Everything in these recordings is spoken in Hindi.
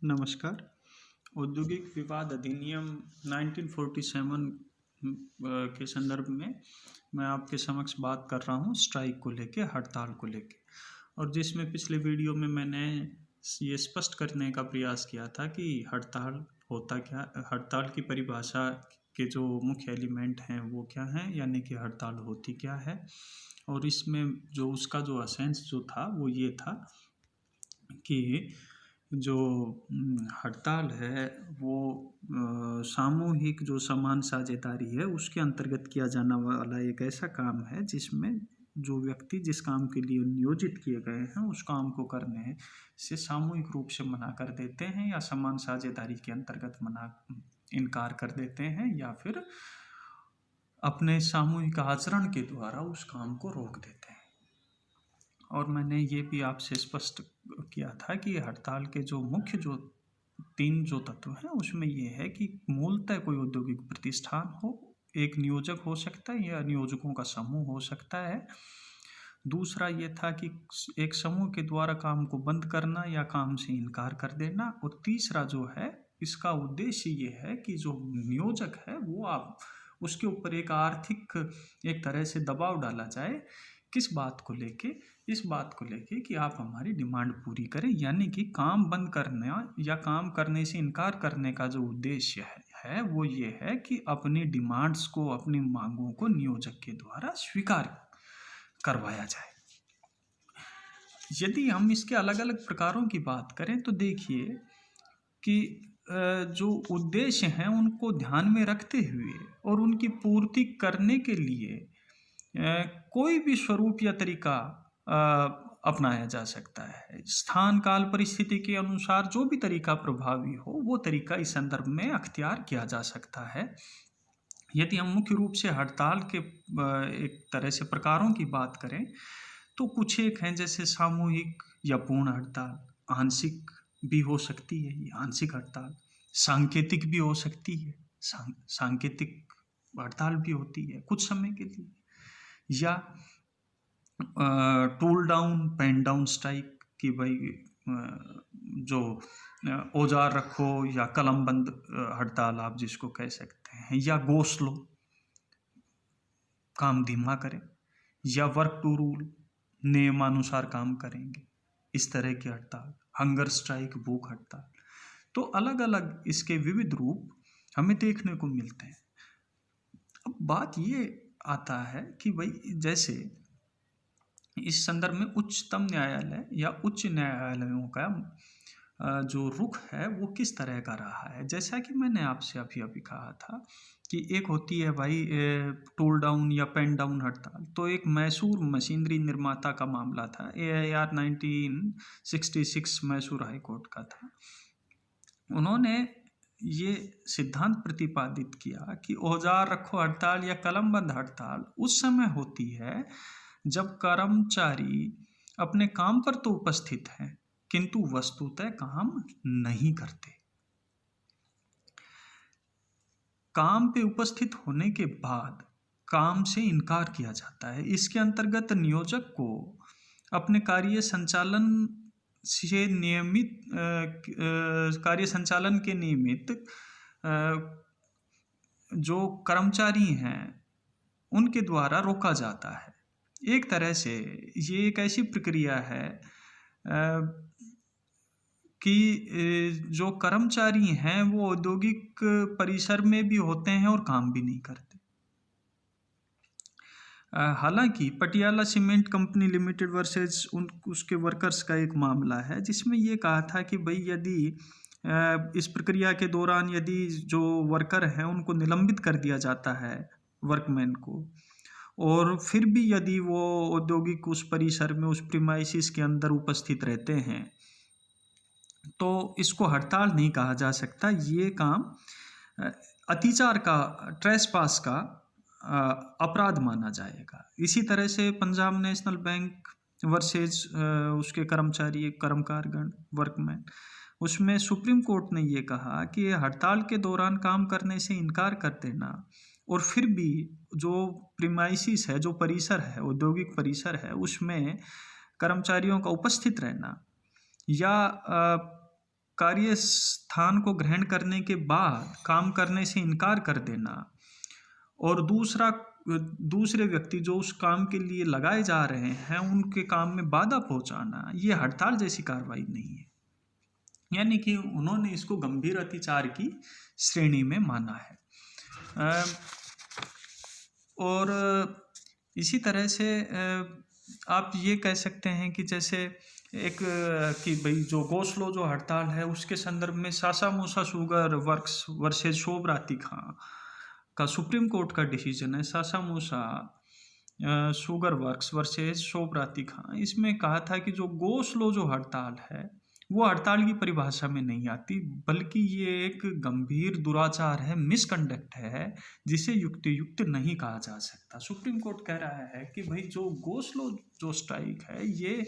नमस्कार। औद्योगिक विवाद अधिनियम 1947 के संदर्भ में मैं आपके समक्ष बात कर रहा हूँ स्ट्राइक को लेके, हड़ताल को लेके। और जिसमें पिछले वीडियो में मैंने ये स्पष्ट करने का प्रयास किया था कि हड़ताल होता क्या, हड़ताल की परिभाषा के जो मुख्य एलिमेंट हैं वो क्या हैं, यानी कि हड़ताल होती क्या है। और इसमें जो उसका जो असेंस जो था वो ये था कि जो हड़ताल है वो सामूहिक जो समान साझेदारी है उसके अंतर्गत किया जाने वाला एक ऐसा काम है जिसमें जो व्यक्ति जिस काम के लिए नियोजित किए गए हैं उस काम को करने से सामूहिक रूप से मना कर देते हैं, या समान साझेदारी के अंतर्गत इनकार कर देते हैं, या फिर अपने सामूहिक आचरण के द्वारा उस काम को रोक देते हैं। और मैंने ये भी आपसे स्पष्ट किया था कि हड़ताल के जो मुख्य जो 3 जो तत्व हैं उसमें ये है कि मूलतः कोई औद्योगिक प्रतिष्ठान हो, एक नियोजक हो सकता है या नियोजकों का समूह हो सकता है। दूसरा ये था कि एक समूह के द्वारा काम को बंद करना या काम से इनकार कर देना। और तीसरा जो है, इसका उद्देश्य ये है कि जो नियोजक है वो आप उसके ऊपर एक आर्थिक एक तरह से दबाव डाला जाए। किस बात को लेके? इस बात को लेके कि आप हमारी डिमांड पूरी करें, यानी कि काम बंद करना या काम करने से इनकार करने का जो उद्देश्य है वो ये है कि अपनी डिमांड्स को, अपनी मांगों को नियोजक के द्वारा स्वीकार करवाया जाए। यदि हम इसके अलग अलग प्रकारों की बात करें तो देखिए कि जो उद्देश्य हैं उनको ध्यान में रखते हुए और उनकी पूर्ति करने के लिए कोई भी स्वरूप या तरीका अपनाया जा सकता है। स्थान काल परिस्थिति के अनुसार जो भी तरीका प्रभावी हो वो तरीका इस संदर्भ में अख्तियार किया जा सकता है। यदि हम मुख्य रूप से हड़ताल के एक तरह से प्रकारों की बात करें तो कुछ एक हैं, जैसे सामूहिक या पूर्ण हड़ताल, आंशिक भी हो सकती है ये आंशिक हड़ताल, सांकेतिक भी हो सकती है, सांकेतिक हड़ताल भी होती है कुछ समय के लिए, या tool down pen down strike की भाई जो औजार रखो या कलम बंद हड़ताल आप जिसको कह सकते हैं, या गो स्लो काम धीमा करें, या वर्क टू रूल नियमानुसार काम करेंगे, इस तरह की हड़ताल, हंगर स्ट्राइक, भूख हड़ताल। तो अलग अलग इसके विविध रूप हमें देखने को मिलते हैं। अब बात ये आता है कि भाई जैसे इस संदर्भ में उच्चतम न्यायालय या उच्च न्यायालयों का जो रुख है वो किस तरह का रहा है। जैसा कि मैंने आपसे अभी कहा था कि एक होती है भाई टूल डाउन या पेन डाउन हड़ताल। तो एक मैसूर मशीनरी निर्माता का मामला था, AIR 1966 मैसूर हाई कोर्ट का था। उन्होंने ये सिद्धांत प्रतिपादित किया कि औजार रखो हड़ताल या कलमबंद हड़ताल उस समय होती है जब कर्मचारी अपने काम पर तो उपस्थित हैं किंतु वस्तुतः काम नहीं करते। काम पे उपस्थित होने के बाद काम से इनकार किया जाता है। इसके अंतर्गत नियोजक को अपने कार्य संचालन के नियमित जो कर्मचारी हैं उनके द्वारा रोका जाता है। एक तरह से ये एक ऐसी प्रक्रिया है कि जो कर्मचारी हैं वो औद्योगिक परिसर में भी होते हैं और काम भी नहीं करते। हालांकि Patiala cement company limited versus उसके वर्कर्स का एक मामला है जिसमें ये कहा था कि भाई यदि इस प्रक्रिया के दौरान यदि जो वर्कर हैं उनको निलंबित कर दिया जाता है वर्कमैन को, और फिर भी यदि वो औद्योगिक उस परिसर में उस प्रीमाइसिस के अंदर उपस्थित रहते हैं तो इसको हड़ताल नहीं कहा जा सकता। ये काम अतिचार का, ट्रेसपास का अपराध माना जाएगा। इसी तरह से पंजाब नेशनल बैंक वर्सेस उसके कर्मचारी, कर्मकारगण, वर्कमैन, उसमें सुप्रीम कोर्ट ने ये कहा कि हड़ताल के दौरान काम करने से इनकार कर देना और फिर भी जो प्रीमाइसिस है, जो परिसर है, औद्योगिक परिसर है, उसमें कर्मचारियों का उपस्थित रहना या कार्य स्थान को ग्रहण करने के बाद काम करने से इनकार कर देना और दूसरे व्यक्ति जो उस काम के लिए लगाए जा रहे हैं उनके काम में बाधा पहुंचाना, ये हड़ताल जैसी कार्रवाई नहीं है। यानी कि उन्होंने इसको गंभीर अत्याचार की श्रेणी में माना है। और इसी तरह से आप ये कह सकते हैं कि जैसे एक कि भाई जो गोस्लो जो हड़ताल है उसके संदर्भ में सासा मूसा शुगर वर्क्स वर्सेस शोभराती खां का सुप्रीम कोर्ट का डिसीजन है। सासा मूसा शुगर वर्क्स वर्सेस शोभराती खां, इसमें कहा था कि जो गोस्लो जो हड़ताल है वो हड़ताल की परिभाषा में नहीं आती, बल्कि ये एक गंभीर दुराचार है, मिसकंडक्ट है, जिसे युक्तियुक्त नहीं कहा जा सकता। सुप्रीम कोर्ट कह रहा है कि भाई जो गोस्लो जो स्ट्राइक है ये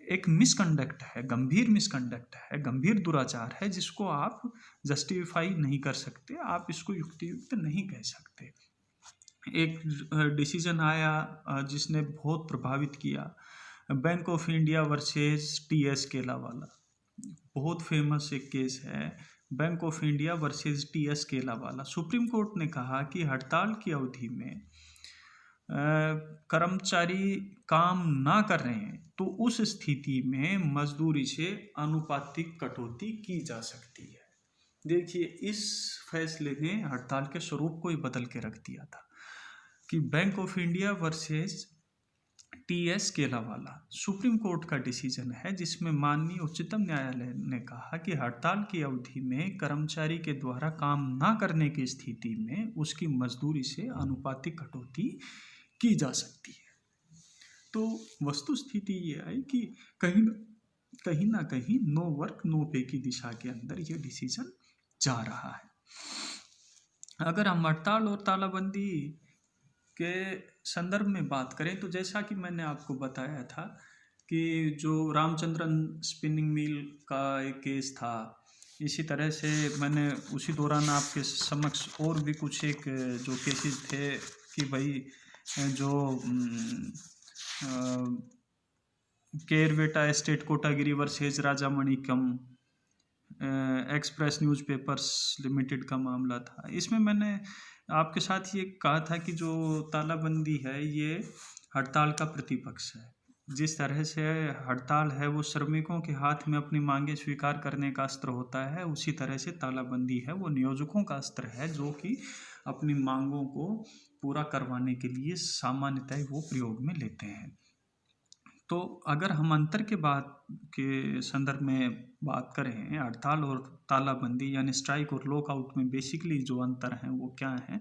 एक मिसकंडक्ट है, गंभीर मिसकंडक्ट है, गंभीर दुराचार है, जिसको आप जस्टिफाई नहीं कर सकते, आप इसको युक्तियुक्त नहीं कह सकते। एक डिसीजन आया जिसने बहुत प्रभावित किया, Bank of India versus T S Kelawala, बहुत फेमस एक केस है, Bank of India versus T S Kelawala. Supreme Court ने कहा कि हड़ताल की अवधि में कर्मचारी काम ना कर रहे हैं तो उस स्थिति में मजदूरी से अनुपातिक कटौती की जा सकती है। देखिए, इस फैसले ने हड़ताल के स्वरूप को ही बदल के रख दिया था कि Bank of India versus T S Kelawala Supreme Court का डिसीजन है, जिसमें माननीय उच्चतम न्यायालय ने कहा कि हड़ताल की अवधि में कर्मचारी के द्वारा काम ना करने की स्थिति में उसकी मजदूरी से अनुपातिक कटौती की जा सकती है। तो वस्तु स्थिति ये आई कि कहीं ना कहीं नो वर्क नो पे की दिशा के अंदर ये डिसीजन जा रहा है। अगर हम हड़ताल और तालाबंदी के संदर्भ में बात करें तो जैसा कि मैंने आपको बताया था कि जो रामचंद्रन स्पिनिंग मिल का एक केस था, इसी तरह से मैंने उसी दौरान आपके समक्ष और भी कुछ एक जो केसेस थे कि भाई जो केरवेटा एस्टेट कोटागिरी वर्सेज राजा मणिकम एक्सप्रेस न्यूज़पेपर्स लिमिटेड का मामला था। इसमें मैंने आपके साथ ये कहा था कि जो तालाबंदी है ये हड़ताल का प्रतिपक्ष है। जिस तरह से हड़ताल है वो श्रमिकों के हाथ में अपनी मांगें स्वीकार करने का अस्त्र होता है, उसी तरह से तालाबंदी है वो नियोजकों का अस्त्र है, जो कि अपनी मांगों को पूरा करवाने के लिए सामान्यतः वो प्रयोग में लेते हैं। तो अगर हम अंतर के के संदर्भ में बात करें, हड़ताल और तालाबंदी यानी स्ट्राइक और लॉकआउट में बेसिकली जो अंतर हैं वो क्या है,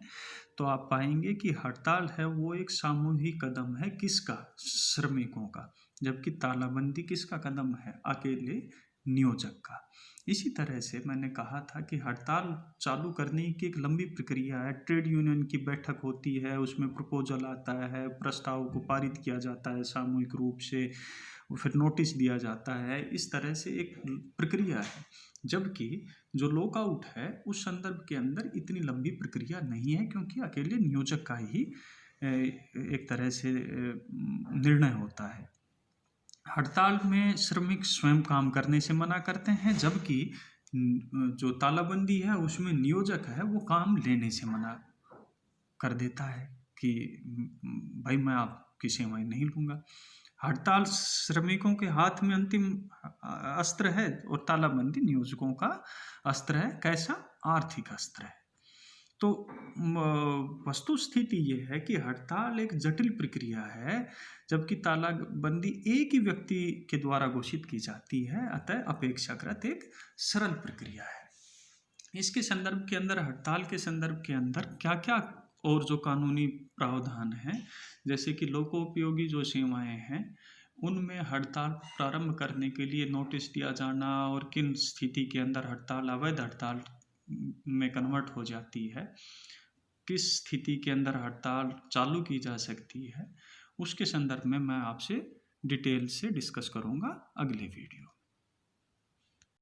तो आप पाएंगे कि हड़ताल है वो एक सामूहिक कदम है, किसका? श्रमिकों का, जबकि तालाबंदी किसका कदम है? अकेले नियोजक का। इसी तरह से मैंने कहा था कि हड़ताल चालू करने की एक लंबी प्रक्रिया है, ट्रेड यूनियन की बैठक होती है, उसमें प्रपोजल आता है, प्रस्ताव को पारित किया जाता है सामूहिक रूप से, फिर नोटिस दिया जाता है, इस तरह से एक प्रक्रिया है। जबकि जो लॉकआउट है उस संदर्भ के अंदर इतनी लंबी प्रक्रिया नहीं है, क्योंकि अकेले नियोजक का ही एक तरह से निर्णय होता है। हड़ताल में श्रमिक स्वयं काम करने से मना करते हैं, जबकि जो तालाबंदी है उसमें नियोजक है वो काम लेने से मना कर देता है कि भाई मैं आपकी सेवाएं नहीं लूँगा। हड़ताल श्रमिकों के हाथ में अंतिम अस्त्र है और तालाबंदी नियोजकों का अस्त्र है। कैसा? आर्थिक अस्त्र है। तो वस्तु स्थिति ये है कि हड़ताल एक जटिल प्रक्रिया है, जबकि तालाबंदी एक ही व्यक्ति के द्वारा घोषित की जाती है, अतः अपेक्षाकृत एक सरल प्रक्रिया है। इसके संदर्भ के अंदर, हड़ताल के संदर्भ के अंदर क्या क्या और जो कानूनी प्रावधान हैं, जैसे कि लोकोपयोगी जो सेवाएं हैं उनमें हड़ताल प्रारंभ करने के लिए नोटिस दिया जाना और किन स्थिति के अंदर हड़ताल अवैध हड़ताल में कन्वर्ट हो जाती है, किस स्थिति के अंदर हड़ताल चालू की जा सकती है, उसके संदर्भ में मैं आपसे डिटेल से डिस्कस करूंगा अगले वीडियो।